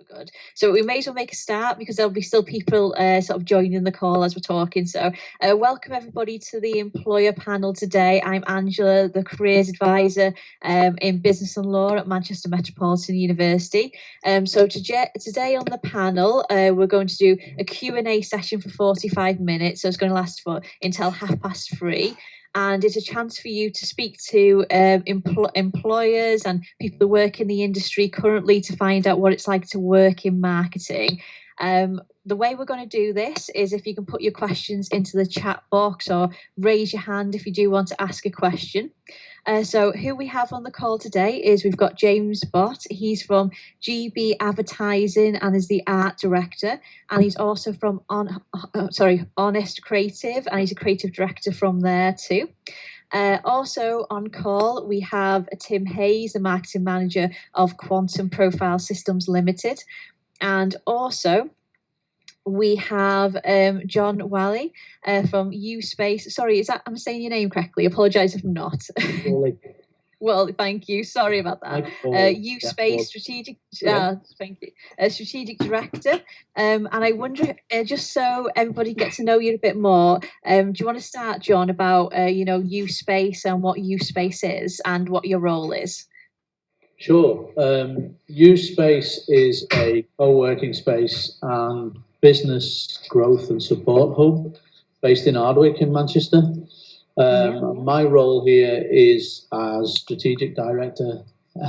Good. So we may as well make a start because there'll be still people sort of joining the call as we're talking. So welcome everybody to the employer panel today. I'm Angela, the careers advisor in business and law at Manchester Metropolitan University. So today on the panel, we're going to do a Q&A session for 45 minutes. So it's going to last until 3:30. And it's a chance for you to speak to employers and people who work in the industry currently to find out what it's like to work in marketing. The way we're going to do this is if you can put your questions into the chat box or raise your hand if you do want to ask a question. So who we have on the call today is we've got James Bott. He's from GB Advertising and is the art director. And he's also from Honest Creative, and he's a creative director from there too. Also on call, we have Tim Hayes, the marketing manager of Quantum Profile Systems Limited. And also we have John Wally from U-Space. Sorry, am I saying your name correctly? Apologise if I'm not. Well, thank you. Sorry about that. U-Space Strategic, thank you. Strategic Director. And I wonder, just so everybody gets to know you a bit more, do you want to start, John, about U-Space and what U-Space is and what your role is? Sure. U-Space is a co-working space and business growth and support hub based in Ardwick in Manchester. My role here is as strategic director,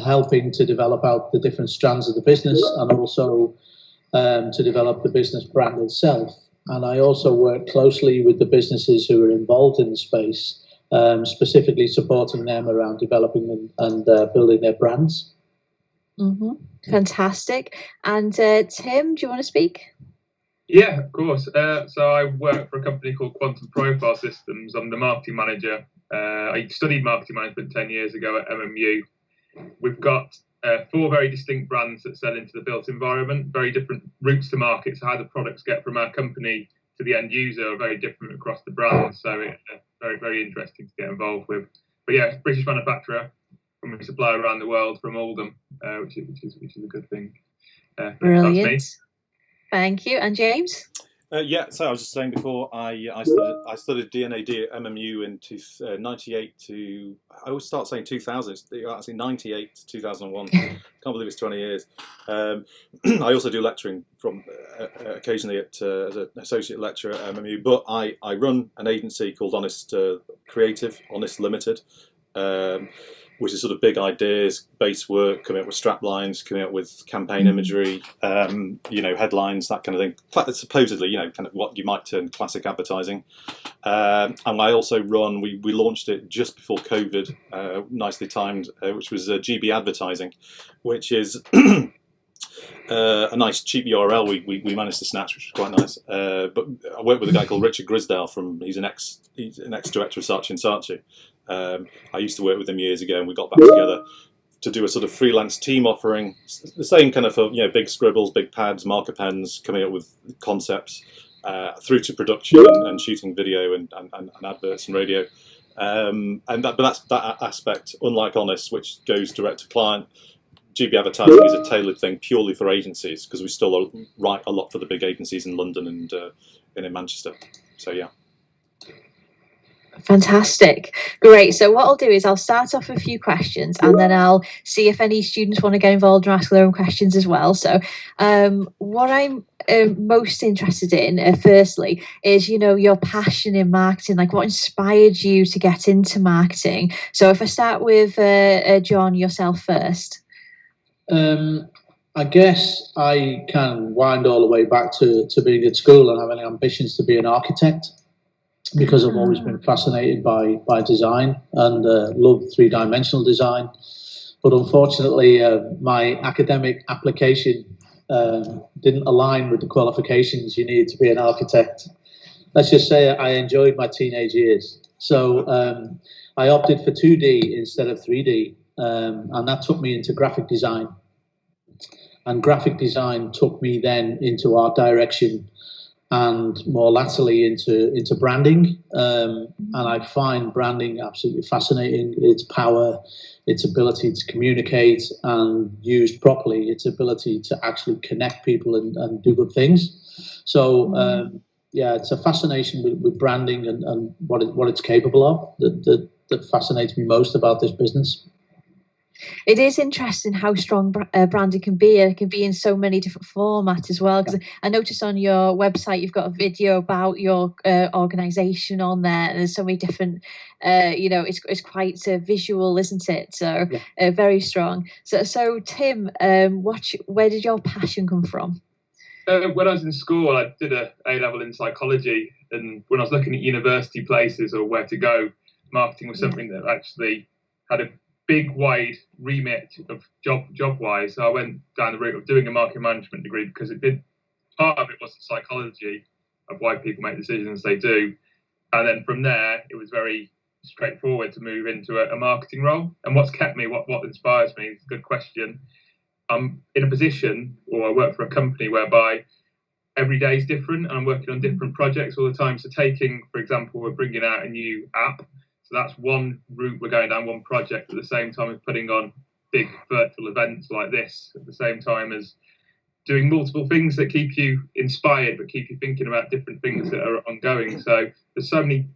helping to develop out the different strands of the business and also to develop the business brand itself. And I also work closely with the businesses who are involved in the space, specifically supporting them around developing and building their brands. Mm-hmm. Fantastic. And Tim, do you want to speak? Yeah, of course. So I work for a company called Quantum Profile Systems. I'm the marketing manager. I studied marketing management 10 years ago at MMU. We've got 4 very distinct brands that sell into the built environment, very different routes to market. So how the products get from our company to the end user are very different across the brands. So it's very, very interesting to get involved with. But yeah, it's a British manufacturer, and we supply around the world from Oldham, which is a good thing. Brilliant. Thank you. And James? So I was just saying before, I studied D&AD at MMU in 98 to, I always start saying 2000, it's actually 98 to 2001. Can't believe it's 20 years. I also do lecturing from occasionally as an associate lecturer at MMU, but I run an agency called Honest Creative, Honest Limited, which is sort of big ideas, base work, coming up with strap lines, coming up with campaign imagery, headlines, that kind of thing. Supposedly, kind of what you might term classic advertising. And I also run, we launched it just before COVID, nicely timed, which was GB Advertising, which is a nice cheap URL we managed to snatch, which was quite nice. But I worked with a guy called Richard Grisdale he's an ex-director of Saatchi & Saatchi. I used to work with him years ago, and we got back together to do a sort of freelance team offering, the same kind of big scribbles, big pads, marker pens, coming up with concepts through to production and shooting video and adverts and radio. But that's that aspect, unlike Honest, which goes direct to client. GB Advertising is a tailored thing purely for agencies, because we still write a lot for the big agencies in London and in Manchester. So yeah. Fantastic. Great. So what I'll do is I'll start off with a few questions, and then I'll see if any students want to get involved and ask their own questions as well. So what I'm most interested in, firstly, is, your passion in marketing, like what inspired you to get into marketing. So if I start with John, yourself first. I guess I can wind all the way back to being at school and having ambitions to be an architect, because I've always been fascinated by design and love three-dimensional design. But unfortunately, my academic application didn't align with the qualifications you need to be an architect. Let's just say I enjoyed my teenage years. So I opted for 2D instead of 3D, and that took me into graphic design. And graphic design took me then into art direction. and more latterly into branding. And I find branding absolutely fascinating. Its power, its ability to communicate, and used properly, its ability to actually connect people and do good things. So yeah, it's a fascination with branding and what it's capable of that fascinates me most about this business. It is interesting how strong branding can be. It can be in so many different formats as well. Because I noticed on your website you've got a video about your organisation on there, and there's so many different. It's quite visual, isn't it? So very strong. So Tim, where did your passion come from? When I was in school, I did a A-level in psychology, and when I was looking at university places or where to go, marketing was something that actually had a big, wide remit of job-wise. So I went down the route of doing a marketing management degree because part of it was the psychology of why people make decisions they do, and then from there it was very straightforward to move into a marketing role. And what's kept me, what inspires me, is a good question. I'm in a position, or I work for a company whereby every day is different, and I'm working on different projects all the time. So taking, for example, we're bringing out a new app. So that's one route we're going down, one project, at the same time as putting on big virtual events like this, at the same time as doing multiple things that keep you inspired, but keep you thinking about different things that are ongoing. So there's so many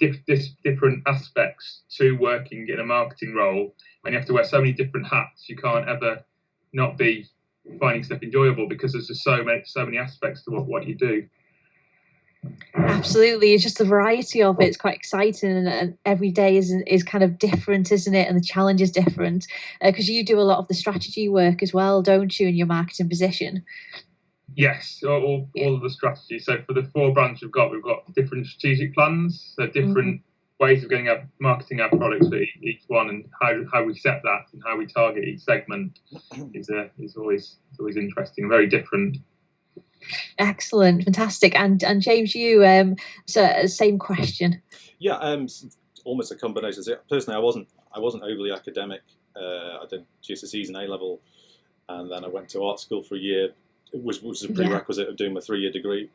different aspects to working in a marketing role, and you have to wear so many different hats. You can't ever not be finding stuff enjoyable because there's just so many aspects to what you do. Absolutely, it's just the variety of it. It's quite exciting, and every day is kind of different, isn't it? And the challenge is different because you do a lot of the strategy work as well, don't you, in your marketing position? Yes, all of the strategies. So for the 4 brands we've got different strategic plans, so different ways of marketing our products for each one, and how we set that and how we target each segment is always interesting, very different. Excellent, fantastic. And James, you so same question. Yeah, almost a combination. Personally, I wasn't overly academic. I did GCSEs and A-level, and then I went to art school for a year. It was a prerequisite of doing my 3-year degree.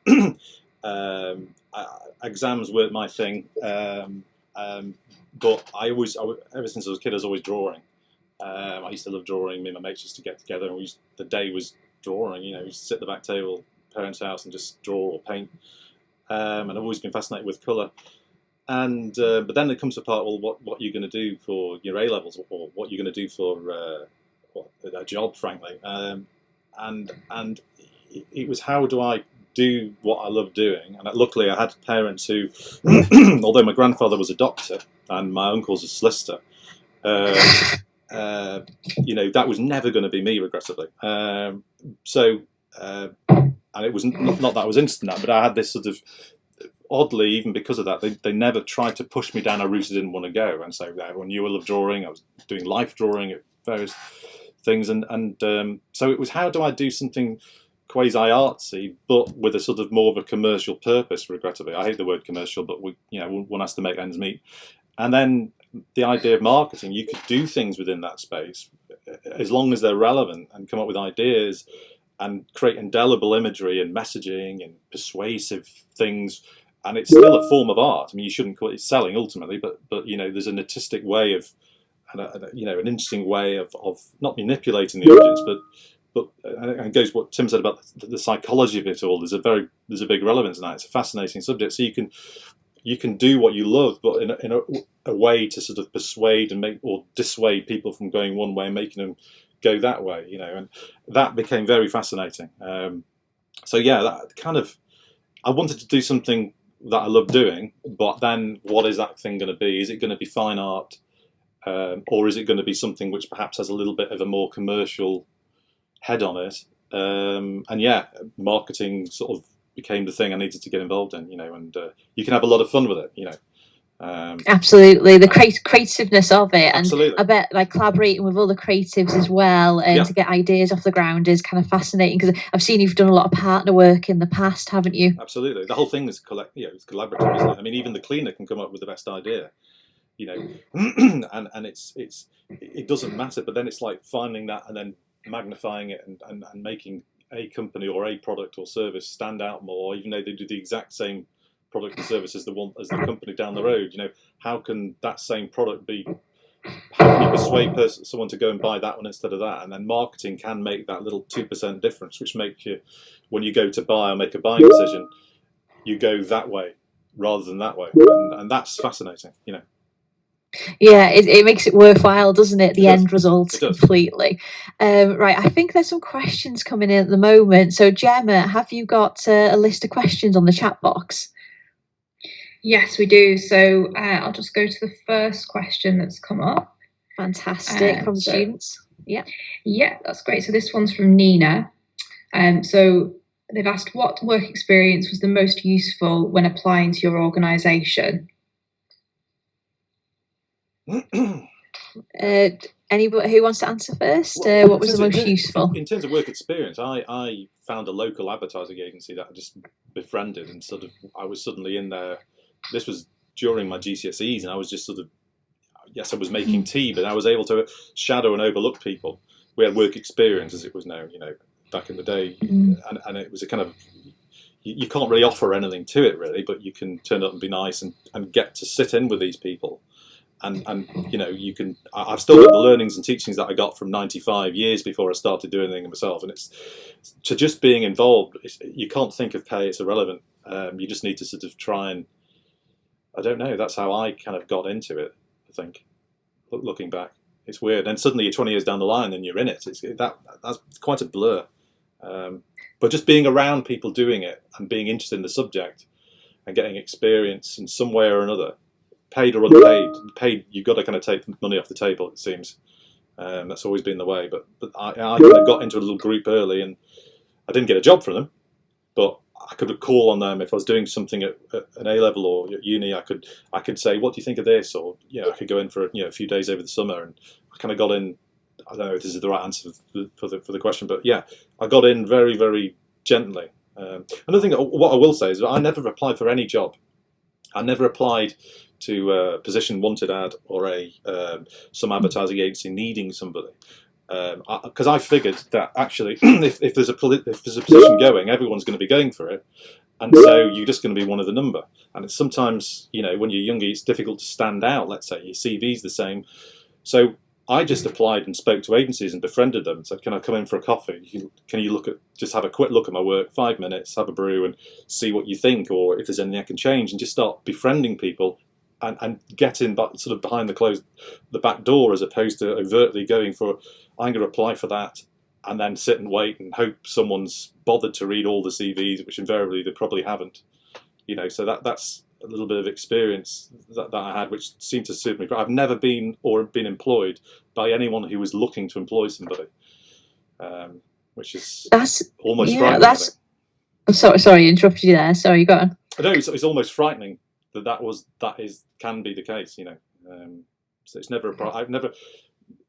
Exams weren't my thing, but ever since I was a kid, I was always drawing. I used to love drawing. Me and my mates used to get together, and the day was drawing. You know, we used to sit at the back table, parents' house, and just draw or paint. And I've always been fascinated with colour. And but then there comes the part, well, what you're going to do for your A levels, or what you're going to do for a job, frankly. And it was, how do I do what I love doing? And luckily I had parents who, although my grandfather was a doctor and my uncle's a solicitor, that was never going to be me, regrettably. And it was not that I was interested in that, but I had this sort of, oddly, even because of that, they never tried to push me down a route I didn't want to go. And so everyone knew I loved drawing. I was doing life drawing at various things, and so it was, how do I do something quasi artsy but with a sort of more of a commercial purpose? Regrettably, I hate the word commercial, but one has to make ends meet. And then the idea of marketing, you could do things within that space as long as they're relevant and come up with ideas and create indelible imagery and messaging and persuasive things. And it's still a form of art. I mean, you shouldn't call it selling ultimately, but there's an artistic way of, an interesting way of not manipulating the audience, but and it goes what Tim said about the psychology of it all. There's a big relevance in that. It's a fascinating subject. So you can do what you love, but in a way to sort of persuade and make or dissuade people from going one way and making them go that way. And that became very fascinating. So yeah, that kind of, I wanted to do something that I love doing, but then what is that thing going to be? Is it going to be fine art? Or is it going to be something which perhaps has a little bit of a more commercial head on it? And yeah, marketing sort of became the thing I needed to get involved in, and you can have a lot of fun with it, Absolutely, the creativeness of it, and absolutely. I bet like collaborating with other creatives as well, and to get ideas off the ground is kind of fascinating, because I've seen you've done a lot of partner work in the past, haven't you? Absolutely, the whole thing is it's collaborative, isn't it? I mean, even the cleaner can come up with the best idea. And it doesn't matter, but then it's like finding that and then magnifying it and making a company or a product or service stand out more, even though they do the exact same product and service as the company down the road? How can that same product be? How can you persuade someone to go and buy that one instead of that? And then marketing can make that little 2% difference, which makes you, when you go to buy or make a buying decision, you go that way rather than that way, and that's fascinating. Yeah, it makes it worthwhile, doesn't it? The end result completely. Right, I think there's some questions coming in at the moment. So Gemma, have you got a list of questions on the chat box? Yes, we do. So I'll just go to the first question that's come up. Fantastic, from the students. Yeah, that's great. So this one's from Nina. So they've asked, what work experience was the most useful when applying to your organisation? Anybody who wants to answer first? What was the most useful? In terms of work experience, I found a local advertising agency that I just befriended, and I was suddenly in there. This was during my GCSEs, and I was just yes, I was making tea, but I was able to shadow and overlook people. We had work experience, as it was known, back in the day, and it was a kind of, you can't really offer anything to it really, but you can turn up and be nice and get to sit in with these people. And you can. I've still got the learnings and teachings that I got from 95 years before I started doing anything myself. And it's to just being involved. You can't think of pay; it's irrelevant. You just need to sort of try and. I don't know. That's how I kind of got into it. I think, looking back, it's weird. And suddenly you're 20 years down the line and you're in it. That's quite a blur. But just being around people doing it and being interested in the subject and getting experience in some way or another. Paid or unpaid, you've got to kind of take money off the table, it seems. That's always been the way. But I kind of got into a little group early, and I didn't get a job from them, but I could call on them if I was doing something at an A-level or at uni. I could say, what do you think of this? Or I could go in for a few days over the summer, and I kind of got in. I don't know if this is the right answer for the question, but yeah, I got in very, very gently. Another thing, what I will say is that I never applied for any job. I never applied to a position wanted ad or some advertising agency needing somebody, because I figured that actually if there's a position going, everyone's going to be going for it, and so you're just going to be one of the number. And it's sometimes when you're younger, it's difficult to stand out. Let's say your CV's the same, so I just applied and spoke to agencies and befriended them. Said, can I come in for a coffee? Can you just have a quick look at my work, 5 minutes, have a brew and see what you think, or if there's anything I can change, and just start befriending people and get in sort of behind the back door, as opposed to overtly going for, I'm going to apply for that and then sit and wait and hope someone's bothered to read all the CVs, which invariably they probably haven't. So that's a little bit of experience that I had, which seemed to suit me. But I've never been employed by anyone who was looking to employ somebody, which is almost frightening. Sorry, interrupted you there. Sorry, go on. No, it's almost frightening can be the case. So it's never. I've never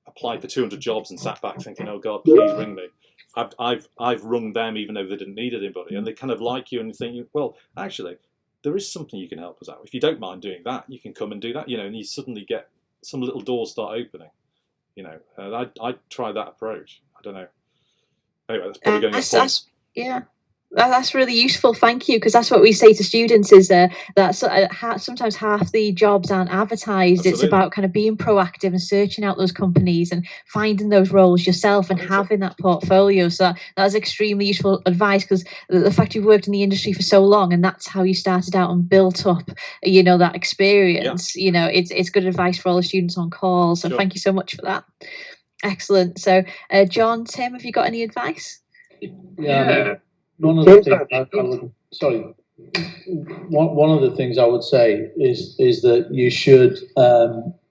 applied for 200 jobs and sat back thinking, "Oh God, please ring me." I've rung them even though they didn't need anybody, and they kind of like you and think, well, actually, there is something you can help us out. If you don't mind doing that, you can come and do that. And you suddenly get some little doors start opening. I try that approach. I don't know. Anyway, that's probably going off point. Yeah. That's really useful, thank you, because that's what we say to students is that sometimes half the jobs aren't advertised. Absolutely. It's about kind of being proactive and searching out those companies and finding those roles yourself and having that portfolio. So that's extremely useful advice, because the fact you've worked in the industry for so long and that's how you started out and built up that experience. It's good advice for all the students on call. So Thank you so much for that. Excellent. So John, Tim, have you got any advice? Yeah. One of the things I would say is that you should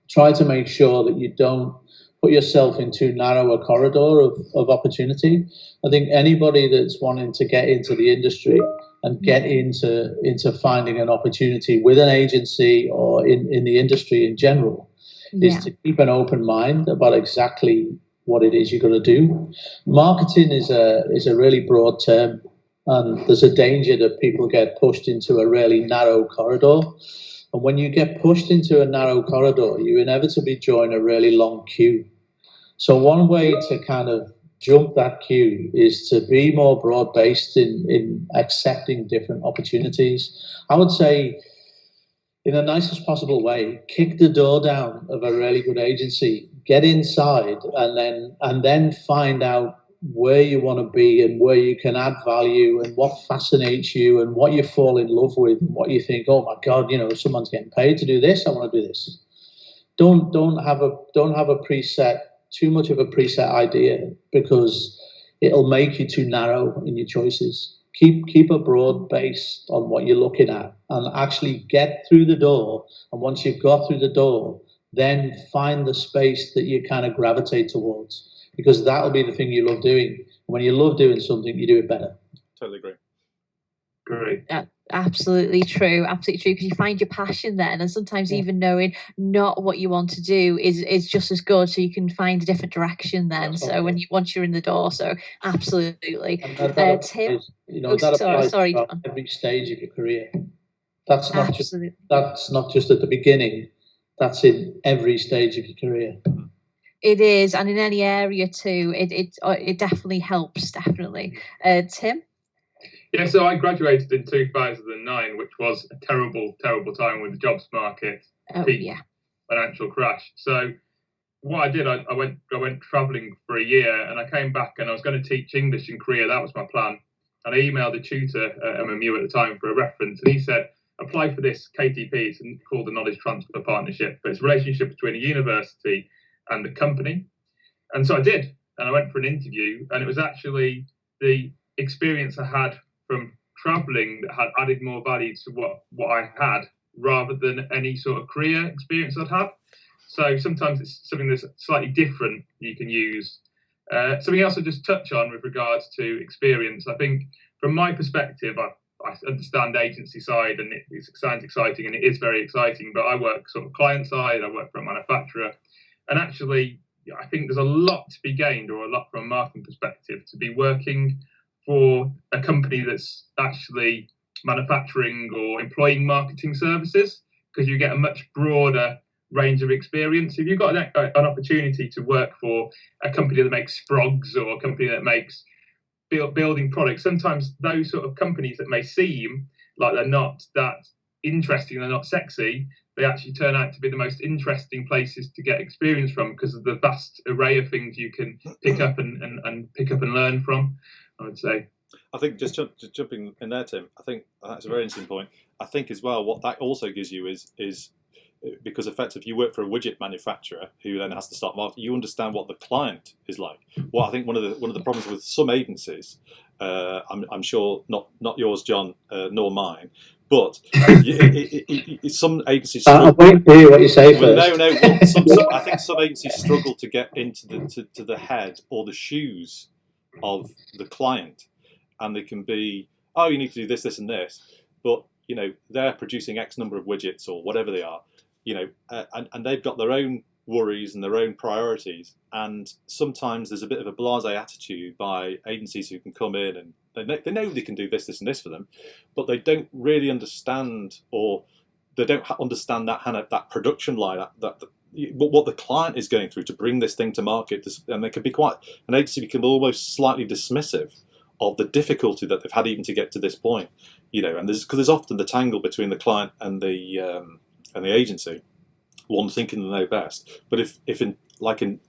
try to make sure that you don't put yourself in too narrow a corridor of opportunity. I think anybody that's wanting to get into the industry and get into finding an opportunity with an agency or in the industry in general is to keep an open mind about exactly what it is you're going to do. Marketing is a really broad term. And there's a danger that people get pushed into a really narrow corridor. And when you get pushed into a narrow corridor, you inevitably join a really long queue. So one way to kind of jump that queue is to be more broad-based in accepting different opportunities. I would say, in the nicest possible way, kick the door down of a really good agency, get inside, and then find out where you want to be and where you can add value and what fascinates you and what you fall in love with and what you think, oh my God, if someone's getting paid to do this, I want to do this. Don't have a preset, too much of a preset idea, because it'll make you too narrow in your choices. Keep a broad base on what you're looking at and actually get through the door. And once you've got through the door, then find the space that you kind of gravitate towards, because that'll be the thing you love doing. When you love doing something, you do it better. Totally agree. Great. Absolutely true, because you find your passion then, and sometimes even knowing not what you want to do is just as good, so you can find a different direction then. That's so once you're in the door, so absolutely. Tim, sorry, John. Every stage of your career. That's not just at the beginning. That's in every stage of your career. It is, and in any area too. It definitely helps. Definitely, Tim. Yeah, so I graduated in 2009, which was a terrible, terrible time with the jobs market, financial crash. So what I did, I went travelling for a year, and I came back, and I was going to teach English in Korea. That was my plan. And I emailed a tutor at MMU at the time for a reference, and he said, apply for this KTP. It's called the Knowledge Transfer Partnership, but it's a relationship between a university and the company. And so I did, and I went for an interview, and it was actually the experience I had from traveling that had added more value to what I had, rather than any sort of career experience I'd had. So sometimes it's something that's slightly different you can use. Something else I'll just touch on with regards to experience. I think from my perspective, I understand agency side, and it sounds exciting, and it is very exciting, but I work sort of client side, I work for a manufacturer, and actually I think there's a lot to be gained, or a lot from a marketing perspective, to be working for a company that's actually manufacturing or employing marketing services, because you get a much broader range of experience. If you've got an opportunity to work for a company that makes sprogs, or a company that makes building products, sometimes those sort of companies that may seem like they're not that interesting, they're not sexy, they actually turn out to be the most interesting places to get experience from, because of the vast array of things you can pick up and pick up and learn from, I would say. I think just jumping in there, Tim, I think that's a very interesting point. I think as well, what that also gives you is because effectively you work for a widget manufacturer who then has to start marketing, you understand what the client is like. Well, I think one of the problems with some agencies, I'm sure not yours, John, nor mine, but some agencies. I'm waiting to hear what you say first. Well, I think some agencies struggle to get into to the head or the shoes of the client, and they can be, oh, you need to do this, this, and this, but they're producing X number of widgets or whatever they are, and they've got their own worries and their own priorities, and sometimes there's a bit of a blasé attitude by agencies who can come in and they know they can do this, this, and this for them, but they don't really understand, or they don't understand that production line, that what the client is going through to bring this thing to market, and they can be an agency can be almost slightly dismissive of the difficulty that they've had even to get to this point, and there's often the tangle between the client and the agency, one thinking they know best. But if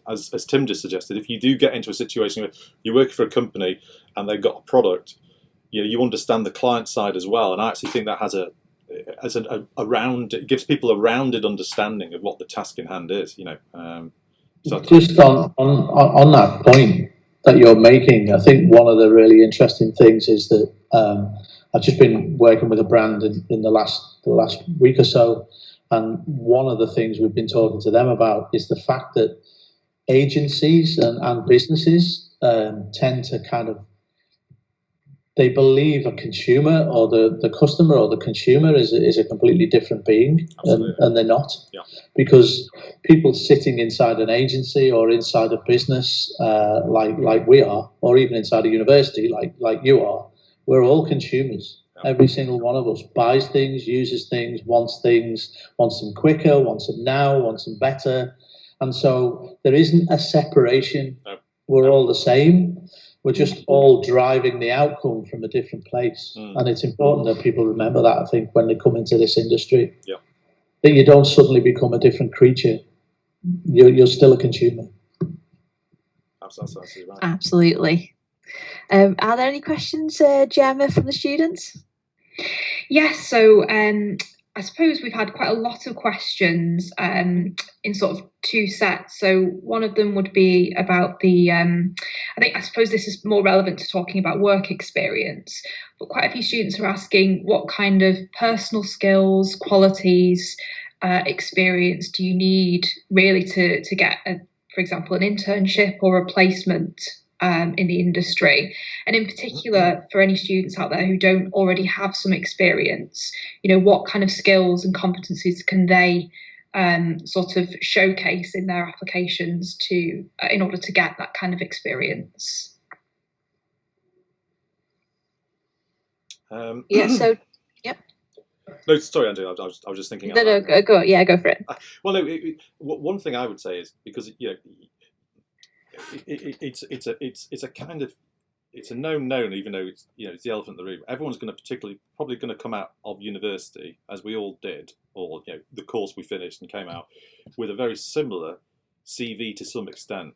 as Tim just suggested, if you do get into a situation where you're working for a company and they've got a product, you understand the client side as well, and I actually think that it gives people a rounded understanding of what the task in hand is. So just on that point that you're making, I think one of the really interesting things is that I've just been working with a brand in the last week or so, and one of the things we've been talking to them about is the fact that agencies and businesses tend to kind of, they believe a consumer or the customer or the consumer is a completely different being, and they're not. Yeah. Because people sitting inside an agency or inside a business like we are, or even inside a university like you are, we're all consumers. Yeah. Every single one of us buys things, uses things, wants them quicker, wants them now, wants them better. And so there isn't a separation we're all the same. We're just all driving the outcome from a different place. And it's important that people remember that, I think, when they come into this industry. Yeah. That you don't suddenly become a different creature. You're still a consumer. Absolutely right. Absolutely. Are there any questions, Gemma, from the students? Yes, so I suppose we've had quite a lot of questions in sort of two sets. So one of them would be about the, I suppose this is more relevant to talking about work experience, but quite a few students are asking what kind of personal skills, qualities, experience do you need really to get, for example, an internship or a placement in the industry, and in particular for any students out there who don't already have some experience, what kind of skills and competencies can they sort of showcase in their applications to in order to get that kind of experience? Yeah. So, yep. No, sorry, Andrew. I was just thinking. No, go. Yeah, go for it. Well, no. One thing I would say is, because it's a kind of, it's a known, even though it's it's the elephant in the room. Everyone's going to probably going to come out of university, as we all did, or the course we finished and came out with a very similar CV to some extent.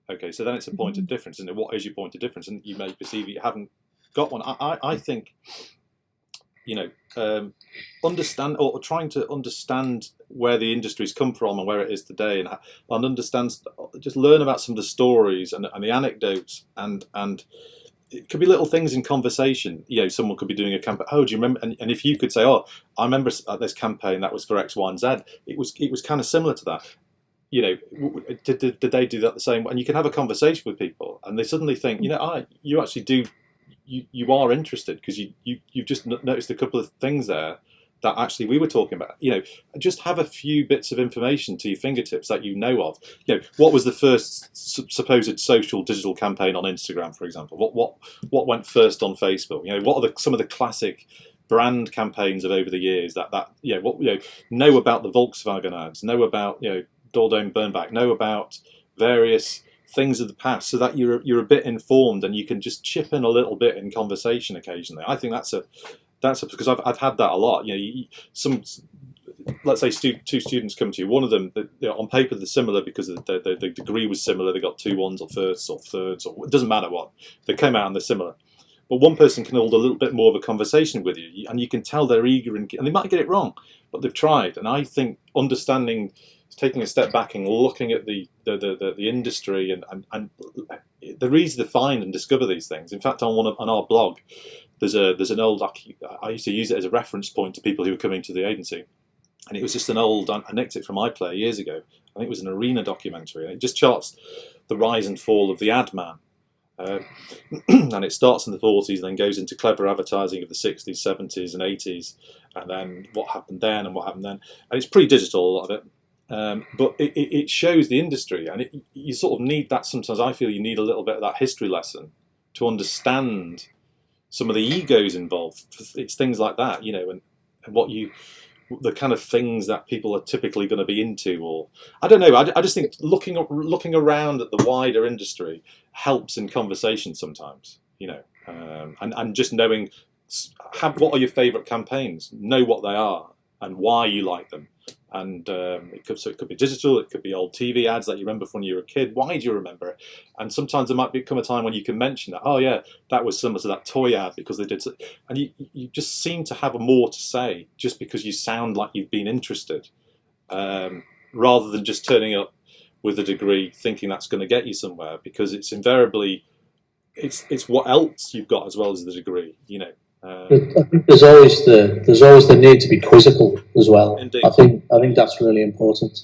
Okay, so then it's a point of difference, isn't it? What is your point of difference? And you may perceive you haven't got one. I think understand, or trying to understand where the industry's come from and where it is today, and understand, just learn about some of the stories and the anecdotes, and it could be little things in conversation. Someone could be doing a campaign. Oh, do you remember? And if you could say, oh, I remember this campaign that was for X, Y, and Z. It was kind of similar to that. Did they do that the same way? And you can have a conversation with people, and they suddenly think, you actually do. You are interested because you've just noticed a couple of things there that actually we were talking about. Just have a few bits of information to your fingertips that you know of. What was the first supposed social digital campaign on Instagram, for example? What went first on Facebook? What are some of the classic brand campaigns of over the years that know about the Volkswagen ads, know about Dordogne Burnback, know about various things of the past, so that you're a bit informed and you can just chip in a little bit in conversation occasionally. I think that's because I've had that a lot. Let's say two students come to you. One of them, on paper they're similar because the degree was similar. They got 2-1s or firsts or thirds, or it doesn't matter what. They came out and they're similar. But one person can hold a little bit more of a conversation with you, and you can tell they're eager, and they might get it wrong, but they've tried. And I think understanding, taking a step back and looking at the industry and they're easy to find and discover these things. In fact, on our blog, there's an old, I used to use it as a reference point to people who were coming to the agency, and it was just an old, I nicked it from iPlayer years ago. I think it was an arena documentary, and it just charts the rise and fall of the ad man. And it starts in the 40s and then goes into clever advertising of the 60s, 70s and 80s, and then what happened then and what happened then. And it's pre-digital, a lot of it. But it shows the industry, and you sort of need that. Sometimes I feel you need a little bit of that history lesson to understand some of the egos involved. It's things like that, and the kind of things that people are typically going to be into, or I don't know. I just think looking around at the wider industry helps in conversation sometimes, and just knowing what are your favourite campaigns, know what they are and why you like them. And it could be digital, it could be old TV ads that you remember from when you were a kid. Why do you remember it? And sometimes there might come a time when you can mention that, oh yeah, that was similar to that toy ad because they did so. And you just seem to have more to say just because you sound like you've been interested, rather than just turning up with a degree thinking that's going to get you somewhere, because it's invariably, it's what else you've got as well as the degree, I think there's always the need to be quizzical as well. Indeed. I think that's really important.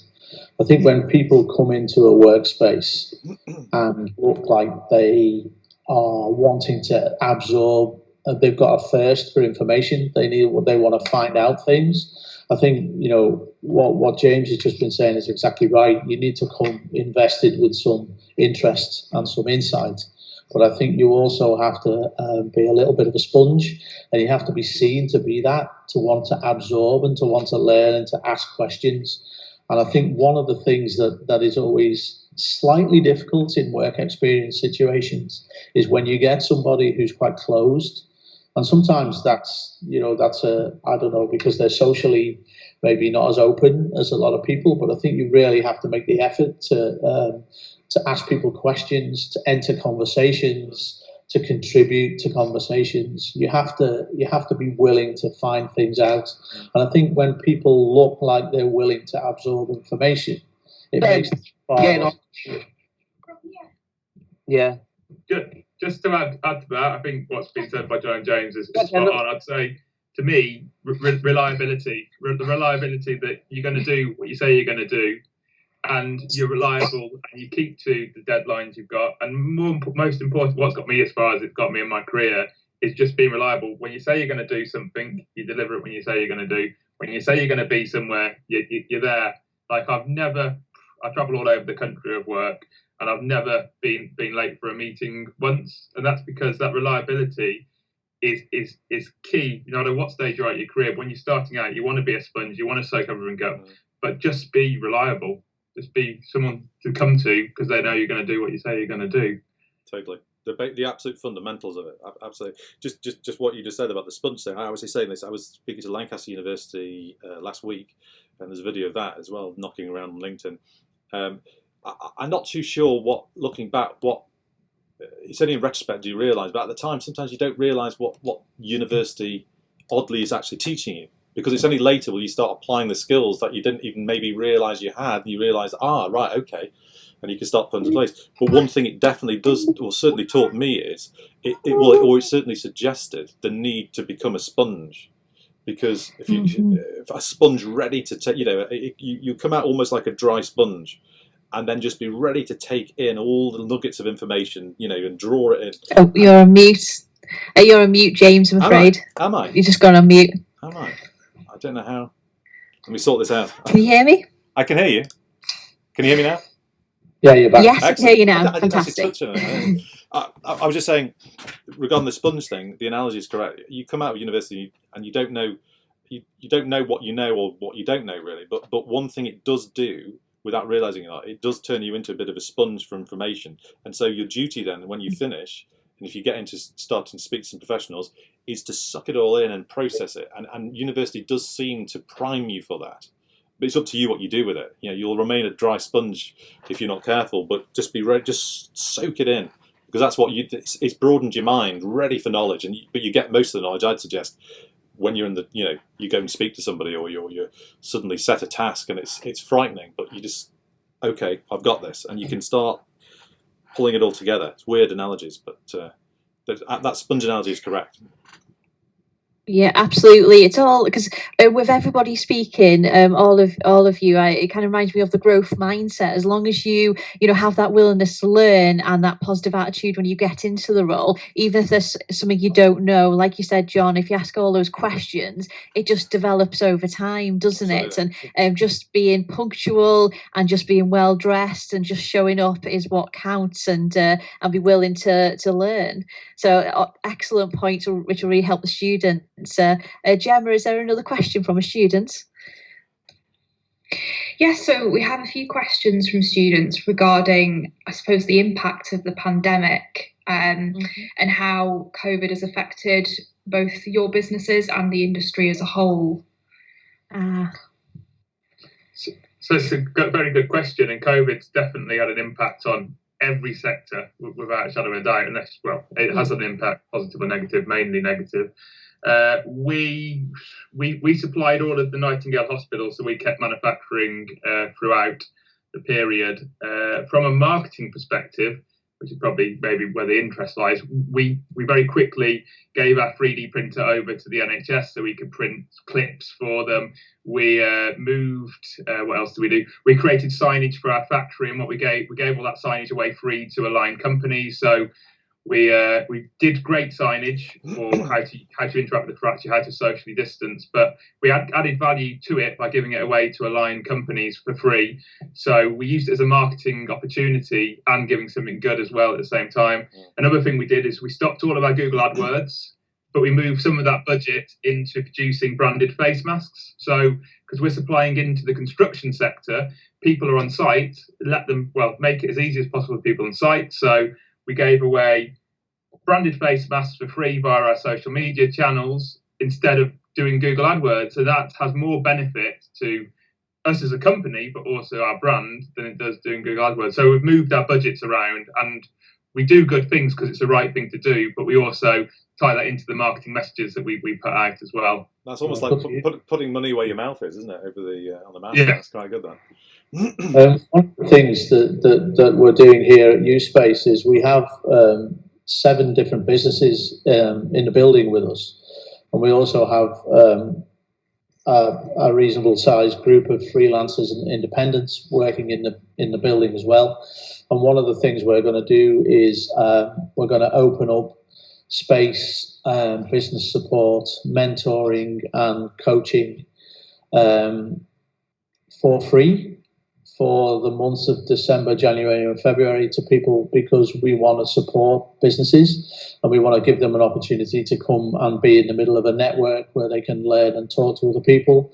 I think when people come into a workspace and look like they are wanting to absorb, they've got a thirst for information. They want to find out things. I think what James has just been saying is exactly right. You need to come invested with some interest and some insight. But I think you also have to be a little bit of a sponge, and you have to be seen to be that, to want to absorb and to want to learn and to ask questions. And I think one of the things that is always slightly difficult in work experience situations is when you get somebody who's quite closed. And sometimes that's I don't know, because they're socially maybe not as open as a lot of people, but I think you really have to make the effort to ask people questions, to enter conversations, to contribute to conversations. You have to be willing to find things out. And I think when people look like they're willing to absorb information, it makes it far. Yeah. Just to add to that, I think what's been said by John and James is spot on. I'd say, to me, reliability, the reliability that you're going to do what you say you're going to do, and you're reliable and you keep to the deadlines you've got. And most important, what's got me as far as it's got me in my career is just being reliable. When you say you're going to do something, you deliver it when you say you're going to do. When you say you're going to be somewhere, you're there. Like I travel all over the country of work, and I've never been late for a meeting once. And that's because that reliability is key. No matter what stage you're at your career, when you're starting out, you want to be a sponge, you want to soak everything up, but just be reliable. Just be someone to come to because they know you're going to do what you say you're going to do. Totally. The absolute fundamentals of it. Absolutely. Just what you just said about the sponge thing. I was saying this. I was speaking to Lancaster University last week, and there's a video of that as well, knocking around on LinkedIn. I'm not too sure looking back, it's only in retrospect do you realise, but at the time, sometimes you don't realise what university oddly is actually teaching you. Because it's only later when you start applying the skills that you didn't even maybe realise you had, and you realise, right, okay, and you can start putting into place. But one thing it definitely does, or certainly taught me, is it certainly suggested the need to become a sponge. Because if a sponge ready to take, you come out almost like a dry sponge, and then just be ready to take in all the nuggets of information, and draw it in. Oh, you're on mute. You're on mute, James, I'm afraid. Am I? You've just gone on mute. Am I? I don't know how. Let me sort this out. Can you hear me? I can hear you. Can you hear me now? Yeah, you're back. Yes, I can hear you now. Fantastic. I was just saying, regarding the sponge thing, the analogy is correct. You come out of university and you don't know what you know or what you don't know really. But one thing it does do, without realising it does turn you into a bit of a sponge for information. And so your duty then, when you finish, and if you get into starting to speak to some professionals, is to suck it all in and process it. And university does seem to prime you for that. But it's up to you what you do with it. You'll remain a dry sponge if you're not careful, but just be ready, just soak it in. Because that's what it's broadened your mind, ready for knowledge. But you get most of the knowledge, I'd suggest, when you're in the, you go and speak to somebody, or you're suddenly set a task and it's frightening, but you just, okay, I've got this. And you can start pulling it all together. It's weird analogies, but that sponge analogy is correct. Yeah, absolutely. It's all because with everybody speaking, all of you, it kind of reminds me of the growth mindset. As long as you have that willingness to learn and that positive attitude when you get into the role, even if there's something you don't know, like you said, John, if you ask all those questions, it just develops over time, doesn't Absolutely. it? And just being punctual and just being well dressed and just showing up is what counts, and be willing to learn. So excellent point, which will really help the students. Gemma, is there another question from a student? Yes, so we have a few questions from students regarding, I suppose, the impact of the pandemic and how COVID has affected both your businesses and the industry as a whole. So it's a very good question, and COVID's definitely had an impact on every sector without a shadow of a doubt, unless, well, it has an impact, positive or negative, mainly negative. We supplied all of the Nightingale hospitals, so we kept manufacturing throughout the period. From a marketing perspective, which is probably maybe where the interest lies, we very quickly gave our 3D printer over to the NHS so we could print clips for them. We moved, what else did we do? We created signage for our factory, and we gave all that signage away free to aligned companies. So we did great signage for how to interact with the fracture, how to socially distance, but we added value to it by giving it away to aligned companies for free. So we used it as a marketing opportunity and giving something good as well at the same time. Another thing we did is we stopped all of our Google AdWords, but we moved some of that budget into producing branded face masks. So because we're supplying into the construction sector. People are on site, make it as easy as possible for people on site. So we gave away branded face masks for free via our social media channels instead of doing Google AdWords. So that has more benefit to us as a company, but also our brand, than it does doing Google AdWords. So we've moved our budgets around, and we do good things because it's the right thing to do, but we also tie that into the marketing messages that we put out as well. That's almost like putting money where your mouth is, isn't it? Over the on the mask. Yeah. That's quite good. That. One of the things that we're doing here at U-Space is we have 7 different businesses in the building with us, and we also have a reasonable sized group of freelancers and independents working in the building as well. And one of the things we're going to do is we're going to open up space, business support, mentoring and coaching for free for the months of December, January and February to people, because we want to support businesses and we want to give them an opportunity to come and be in the middle of a network where they can learn and talk to other people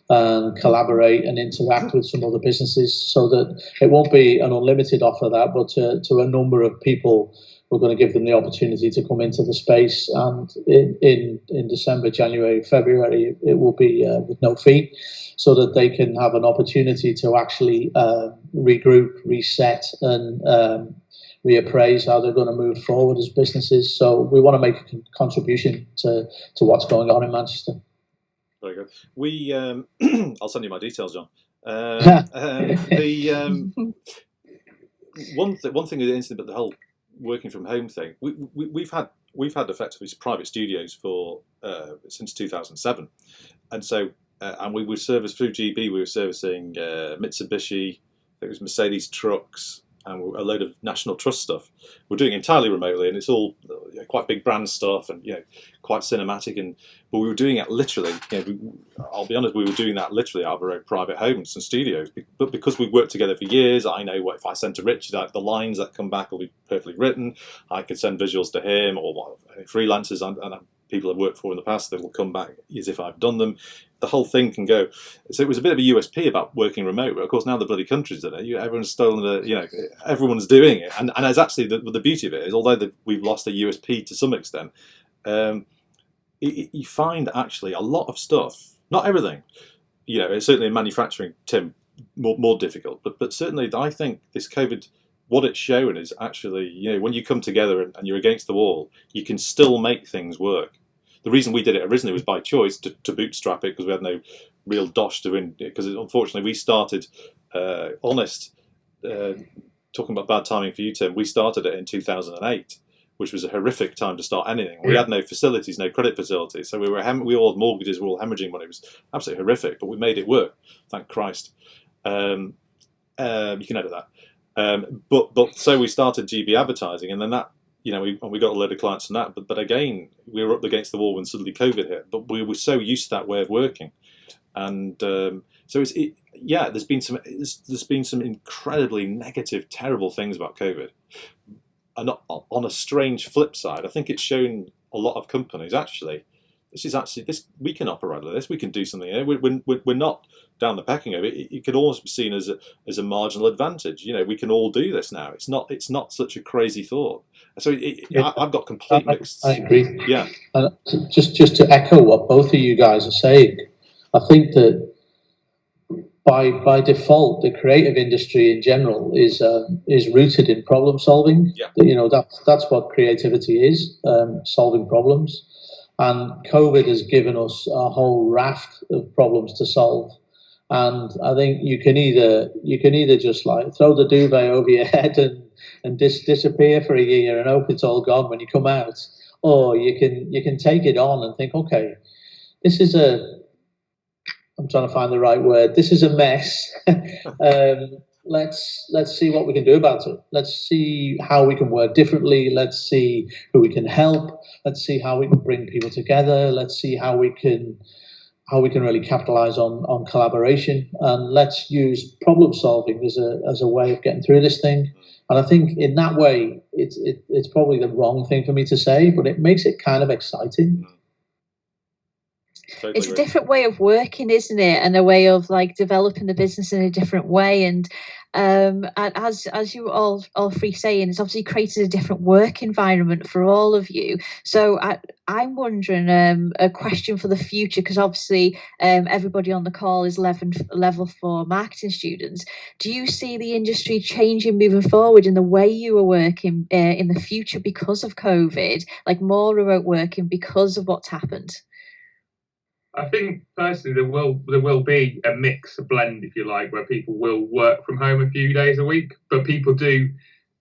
and collaborate and interact with some other businesses, so that it won't be an unlimited offer that, but to a number of people, we're going to give them the opportunity to come into the space. And in December, January, February, it will be with no fee, so that they can have an opportunity to actually regroup, reset, and reappraise how they're going to move forward as businesses. So we want to make a contribution to what's going on in Manchester. Very good. We, I'll send you my details, John. One thing is interesting about the whole working from home thing. We've had effectively private studios for since 2007, and so and we were serviced through GB. We were servicing Mitsubishi, it was Mercedes trucks, and a load of National Trust stuff. We're doing it entirely remotely, and it's all quite big brand stuff, and quite cinematic. But we were doing it literally. I'll be honest, we were doing that literally out of our own private homes and studios. But because we've worked together for years, I know what if I send to Richard, the lines that come back will be perfectly written. I could send visuals to him, or freelancers and people I've worked for in the past that will come back as if I've done them. The whole thing can go. So it was a bit of a USP about working remote, but of course now the bloody country's done it. Everyone's stolen everyone's doing it, and as actually the beauty of it is, although we've lost a USP to some extent, you find actually a lot of stuff, not everything. It's certainly in manufacturing, Tim, more difficult, but certainly I think this COVID, what it's shown is actually, when you come together and you're against the wall, you can still make things work. The reason we did it originally was by choice to bootstrap it, because we had no real dosh to win. Because unfortunately we started, talking about bad timing for you, Tim, we started it in 2008, which was a horrific time to start anything. We had no facilities, no credit facilities, so we all had mortgages, we were all hemorrhaging money. It was absolutely horrific, but we made it work, thank Christ. You can edit that. But so we started GB Advertising, and then that, we got a load of clients from that. But again, we were up against the wall when suddenly COVID hit. But we were so used to that way of working, and so there's been some incredibly negative, terrible things about COVID. And on a strange flip side, I think it's shown a lot of companies actually. This we can operate like this. We can do something here. We're not down the pecking order. It could almost be seen as a marginal advantage. We can all do this now. It's not such a crazy thought. So I've got complete mixed. I agree. Yeah. And just to echo what both of you guys are saying, I think that by default, the creative industry in general is rooted in problem solving. Yeah. That's what creativity is, solving problems. And COVID has given us a whole raft of problems to solve. And I think you can either just throw the duvet over your head and disappear for a year and hope it's all gone when you come out, or you can take it on and think, okay, this is I'm trying to find the right word. This is a mess. Let's see what we can do about it. Let's see how we can work differently. Let's see who we can help. Let's see how we can bring people together. Let's see how we can really capitalize on collaboration, and let's use problem solving as a way of getting through this thing. And I think in that way, it's probably the wrong thing for me to say, but it makes it kind of exciting. Totally It's a agree. different way of working, isn't it? And a way of like developing the business in a different way. And as you all three saying, it's obviously created a different work environment for all of you. So I'm wondering a question for the future, because obviously everybody on the call is level 4 marketing students. Do you see the industry changing moving forward in the way you are working in the future because of COVID, like more remote working because of what's happened? I think personally there will be a mix, a blend, if you like, where people will work from home a few days a week, but people do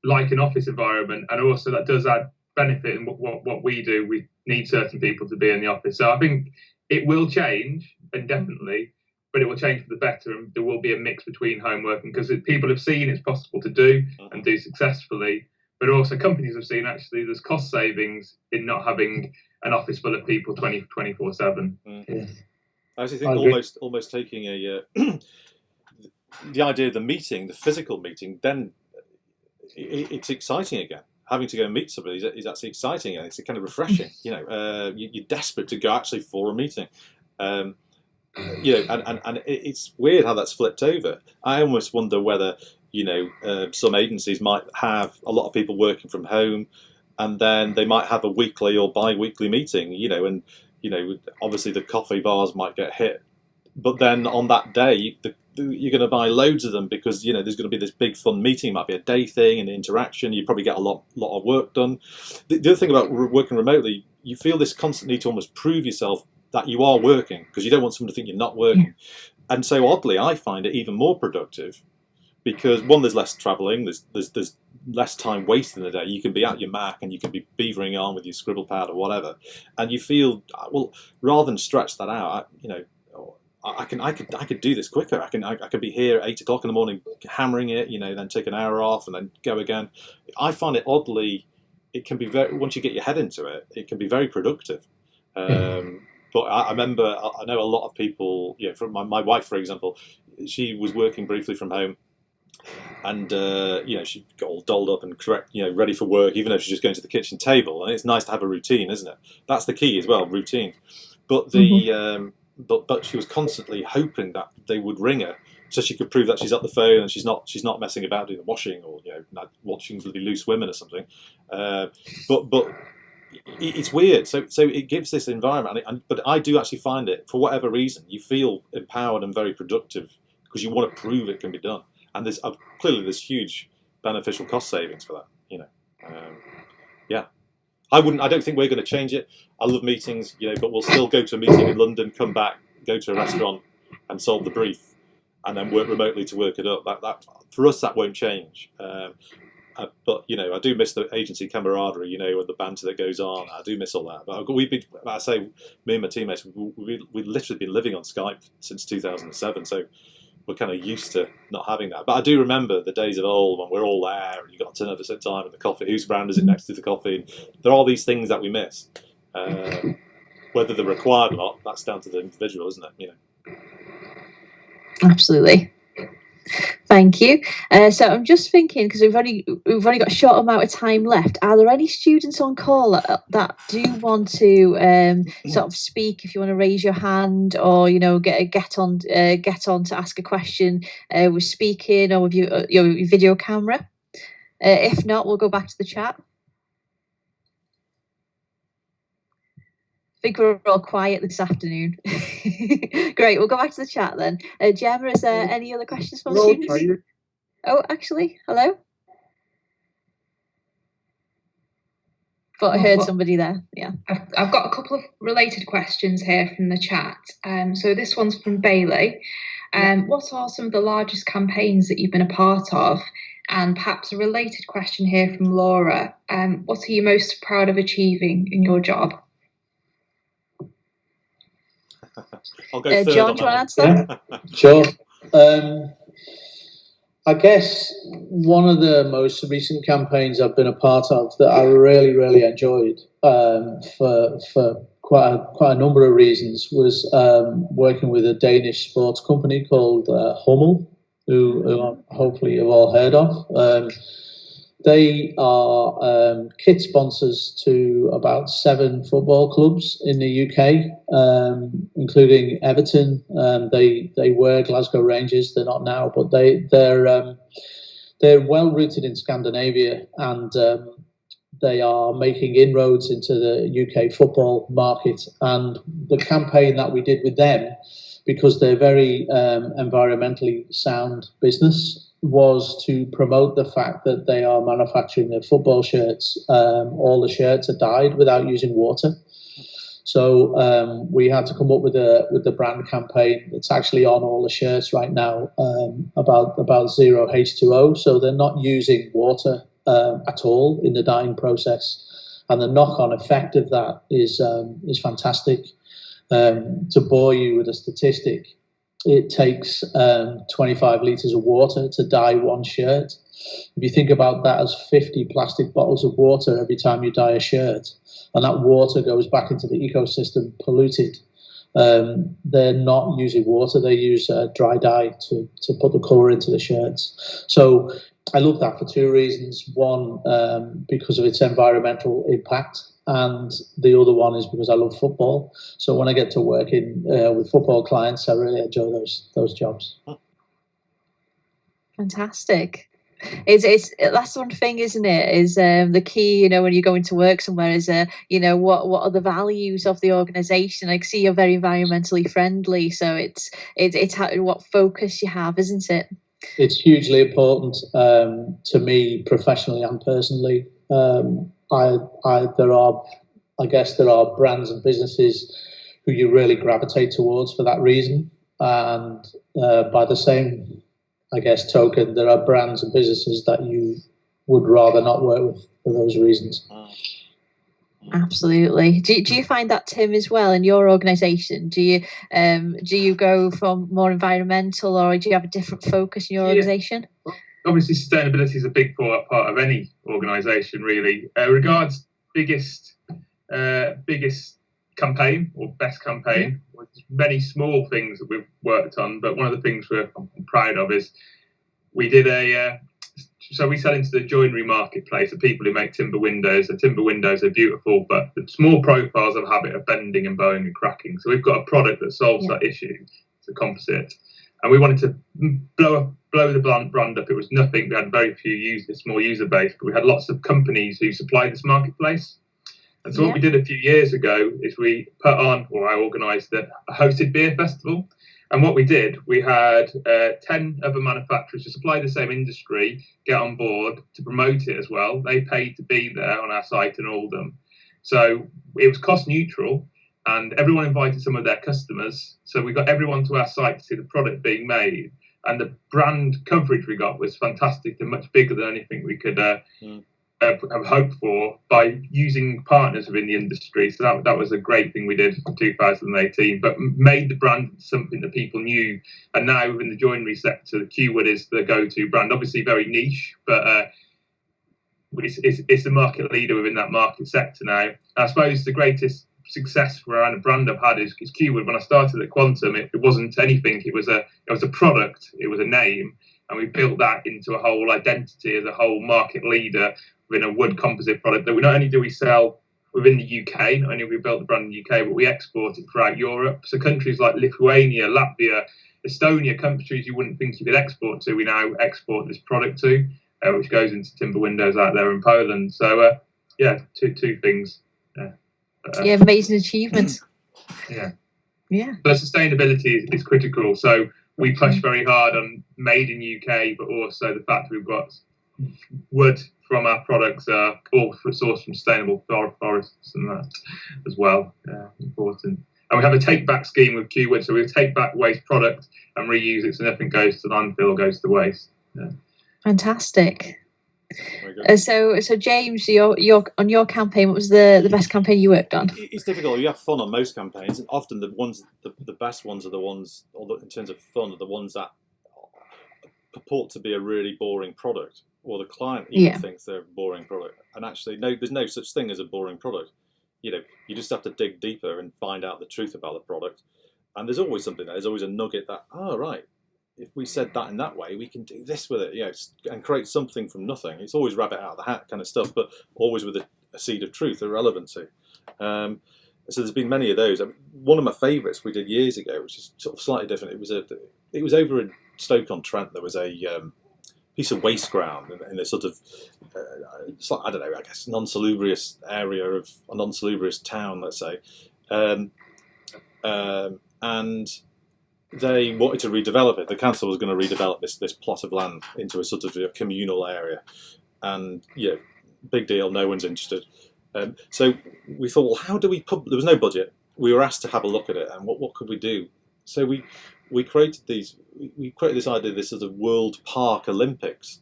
like an office environment, and also that does add benefit in what we do. We need certain people to be in the office, so I think it will change, and definitely, but it will change for the better, and there will be a mix between home working, because people have seen it's possible to do and do successfully, but also companies have seen actually there's cost savings in not having an office full of people 24/7. Yeah. I actually think almost taking a the idea of the meeting, the physical meeting, then it's exciting again. Having to go and meet somebody is actually exciting, and it's kind of refreshing. You're desperate to go actually for a meeting. And it's weird how that's flipped over. I almost wonder whether some agencies might have a lot of people working from home, and then they might have a weekly or bi-weekly meeting. And obviously the coffee bars might get hit, but then on that day you're going to buy loads of them, because there's going to be this big fun meeting. It might be a day thing and interaction. You probably get a lot of work done. The other thing about working remotely, you feel this constant need to almost prove yourself that you are working, because you don't want someone to think you're not working. And so oddly, I find it even more productive, because one, there's less travelling, there's less time wasted in the day. You can be at your Mac and you can be beavering on with your scribble pad or whatever, and you feel, well, rather than stretch that out, I could do this quicker. I could be here at 8 o'clock in the morning hammering it, then take an hour off and then go again. I find it oddly, it can be once you get your head into it, it can be very productive. But I remember, I know a lot of people, from my wife, for example, she was working briefly from home, and she got all dolled up and correct, ready for work, even though she's just going to the kitchen table. And it's nice to have a routine, isn't it? That's the key as well, routine. But but she was constantly hoping that they would ring her, so she could prove that she's at the phone and she's not messing about doing the washing, or not watching bloody Loose Women or something. But it's weird. So it gives this environment, but I do actually find it, for whatever reason, you feel empowered and very productive, because you want to prove it can be done. And clearly there's huge beneficial cost savings for that. I don't think we're going to change it. I love meetings, but we'll still go to a meeting in London, come back, go to a restaurant, and solve the brief, and then work remotely to work it up. That for us, that won't change. But I do miss the agency camaraderie, and the banter that goes on. I do miss all that. But me and my teammates, we've literally been living on Skype since 2007. So we're kind of used to not having that. But I do remember the days of old when we're all there and you got to turn up at the same time, and the coffee, whose brand is it next to the coffee? And there are all these things that we miss. Whether they're required or not, that's down to the individual, isn't it? Absolutely. Thank you. So I'm just thinking, because we've only got a short amount of time left. Are there any students on call that do want to sort of speak? If you want to raise your hand, or get on to ask a question with speaking, or with your video camera. If not, we'll go back to the chat. I think we're all quiet this afternoon. Great, we'll go back to the chat then. Gemma, is there any other questions from students? Oh, actually, hello? Thought I heard somebody there. Yeah. I've got a couple of related questions here from the chat. So this one's from Bailey. What are some of the largest campaigns that you've been a part of? And perhaps a related question here from Laura. What are you most proud of achieving in your job? I'll go third. John, do you want to answer that? Yeah, sure. I guess one of the most recent campaigns I've been a part of that I really, really enjoyed for quite a number of reasons was working with a Danish sports company called Hummel, who hopefully you've all heard of. They are kit sponsors to about 7 football clubs in the UK, including Everton. They were Glasgow Rangers. They're not now, but they're well rooted in Scandinavia, and they are making inroads into the UK football market. And the campaign that we did with them, because they're very environmentally sound business, was to promote the fact that they are manufacturing their football shirts. All the shirts are dyed without using water. So we had to come up with the brand campaign that's actually on all the shirts right now, about zero H2O. So they're not using water at all in the dyeing process, and the knock-on effect of that is fantastic. To bore you with a statistic, it takes 25 litres of water to dye one shirt. If you think about that as 50 plastic bottles of water every time you dye a shirt, and that water goes back into the ecosystem polluted, they're not using water, they use dry dye to put the colour into the shirts. So I love that for 2 reasons. One, because of its environmental impact, and the other one is because I love football. So when I get to work with football clients, I really enjoy those jobs. Fantastic. That's one thing, isn't it? Is the key, when you go into work somewhere, is what are the values of the organisation? I see you're very environmentally friendly, so it's what focus you have, isn't it? It's hugely important to me professionally and personally. There are brands and businesses who you really gravitate towards for that reason, and by the same, token, there are brands and businesses that you would rather not work with for those reasons. Absolutely. Do you find that, Tim, as well in your organisation? Do you go from more environmental, or do you have a different focus in your organisation? Obviously, sustainability is a big part of any organisation, really. Regards biggest campaign or best campaign, with many small things that we've worked on, but one of the things we're proud of is we did so we sell into the joinery marketplace, the people who make timber windows. The timber windows are beautiful, but the small profiles have a habit of bending and bowing and cracking. So we've got a product that solves that issue. It's a composite. And we wanted to blow the brand up. It was nothing. We had very few small user base, but we had lots of companies who supplied this marketplace. And so what we did a few years ago is we put on, or I organised a hosted beer festival. And what we did, we had 10 other manufacturers who supply the same industry get on board to promote it as well. They paid to be there on our site in Oldham. So it was cost neutral, and everyone invited some of their customers. So we got everyone to our site to see the product being made. And the brand coverage we got was fantastic and much bigger than anything we could have hoped for by using partners within the industry. So that was a great thing we did in 2018, but made the brand something that people knew. And now within the joinery sector, the Q-Wood is the go-to brand. Obviously very niche, but it's the market leader within that market sector now. I suppose the greatest success around a brand I've had is Q-Wood. When I started at Quantum, it wasn't anything. It was a product. It was a name. And we built that into a whole identity as a whole market leader within a wood composite product that we not only do we sell within the UK, not only have we built the brand in the UK, but we export it throughout Europe. So countries like Lithuania, Latvia, Estonia, countries you wouldn't think you could export to, we now export this product to, which goes into timber windows out there in Poland. So two things. Amazing achievements. But sustainability is critical. So we push very hard on made in UK, but also the fact we've got wood from our products are all sourced from sustainable forests and that as well. Important. And we have a take back scheme with Q-Wood, so we take back waste product and reuse it, so nothing goes to landfill or goes to waste. Fantastic. So James, your on your campaign, what was the best campaign you worked on? It's difficult. You have fun on most campaigns, and often the best ones are the ones, in terms of fun, are the ones that purport to be a really boring product, or the client even thinks they're a boring product. And actually, there's no such thing as a boring product. You just have to dig deeper and find out the truth about the product. And there's always something there. There's always a nugget that, right, if we said that in that way, we can do this with it, and create something from nothing. It's always rabbit out of the hat kind of stuff, but always with a seed of truth, a relevancy. So there's been many of those. One of my favourites we did years ago, which is sort of slightly different. It was over in Stoke-on-Trent. There was a piece of waste ground in a sort of, I don't know, I guess non-salubrious area of a non-salubrious town, let's say, and they wanted to redevelop it. The council was going to redevelop this plot of land into a sort of communal area, and big deal. No one's interested. So we thought, well, how do we? There was no budget. We were asked to have a look at it, and what could we do? So we created these. We created this idea, this sort of World Park Olympics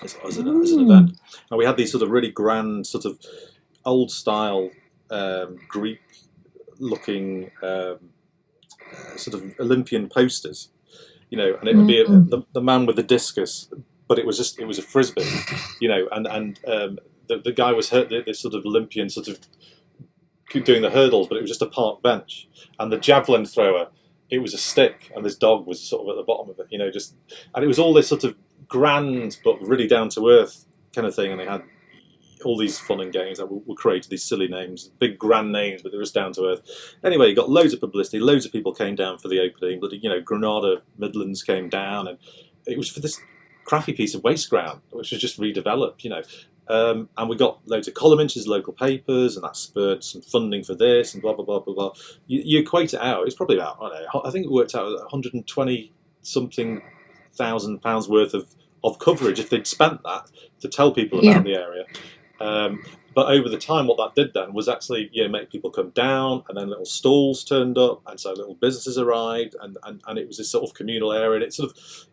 as an event, and we had these sort of really grand, sort of old style Greek-looking sort of Olympian posters, and it would be the man with the discus, but it was a frisbee, and the guy was this sort of Olympian sort of doing the hurdles, but it was just a park bench, and the javelin thrower, it was a stick, and this dog was sort of at the bottom of it, and it was all this sort of grand but really down to earth kind of thing, and they had all these fun and games that were created, these silly names, big grand names, but they were just down to earth. Anyway, you got loads of publicity, loads of people came down for the opening, but Granada Midlands came down, and it was for this crappy piece of waste ground, which was just redeveloped, and we got loads of column inches, local papers, and that spurred some funding for this, and blah, blah, blah, blah, blah. You equate it out, it's probably about, I think it worked out at 120-something thousand pounds worth of coverage if they'd spent that to tell people about the area. But over the time, what that did then was actually make people come down, and then little stalls turned up, and so little businesses arrived, and it was this sort of communal area, and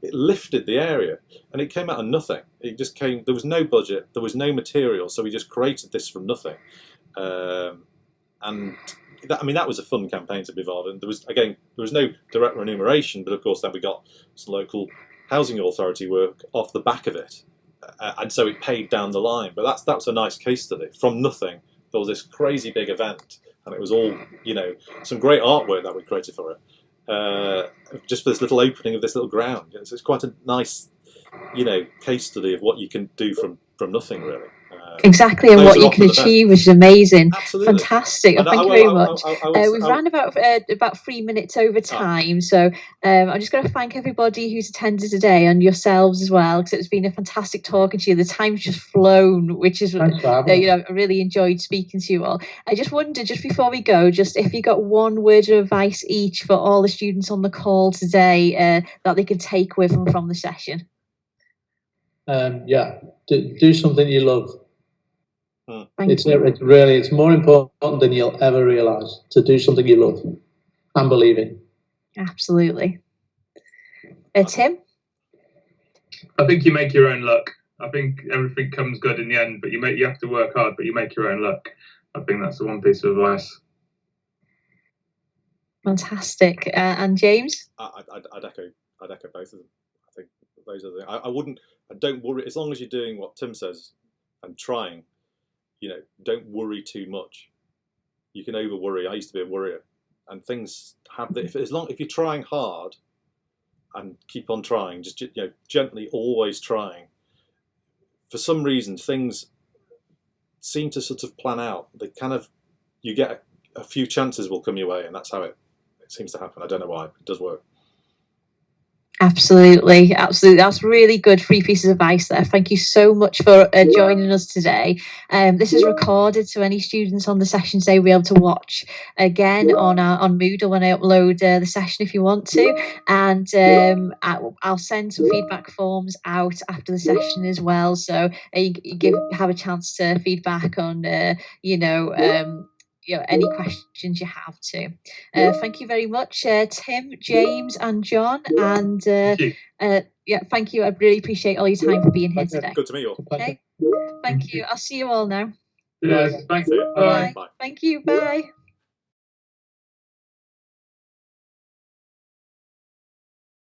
it lifted the area, and it came out of nothing. It just came. There was no budget, there was no material, so we just created this from nothing, and that was a fun campaign to be involved in. There was no direct remuneration, but of course then we got some local housing authority work off the back of it. And so it paid down the line, but that's a nice case study. From nothing, there was this crazy big event, and it was all some great artwork that we created for it, just for this little opening of this little ground. It's quite a nice case study of what you can do from nothing, really. Exactly, and what you can achieve, which is amazing. Absolutely. Fantastic. Thank you very much. We've ran about 3 minutes over time, so I'm just going to thank everybody who's attended today, and yourselves as well, because it's been a fantastic talking to you. The time's just flown, which is I really enjoyed speaking to you all. I just wondered, just before we go, just if you got one word of advice each for all the students on the call today that they can take with them from the session. Do something you love. It's more important than you'll ever realise to do something you love and believe in. Absolutely. Tim? I think you make your own luck. I think everything comes good in the end, but you have to work hard, but you make your own luck. I think that's the one piece of advice. Fantastic. And James? I'd echo both of them. I think those are I don't worry, as long as you're doing what Tim says and trying. Don't worry too much. You can over worry. I used to be a worrier, and things have. If you're trying hard, and keep on trying, just gently, always trying. For some reason, things seem to sort of plan out. They you get a few chances will come your way, and that's how it seems to happen. I don't know why. It does work. Absolutely. That's really good 3 pieces of advice there. Thank you so much for joining us today. This is recorded, so any students on the session today will be able to watch again on Moodle when I upload the session if you want to. And I'll send some feedback forms out after the session as well, so you have a chance to feedback on any questions you have to. Thank you very much, Tim, James, and John. And thank you. I really appreciate all your time for being here today. Good to meet you all. Okay. Thank you. I'll see you all now. Yes, thank you. Bye. Thank you. Bye.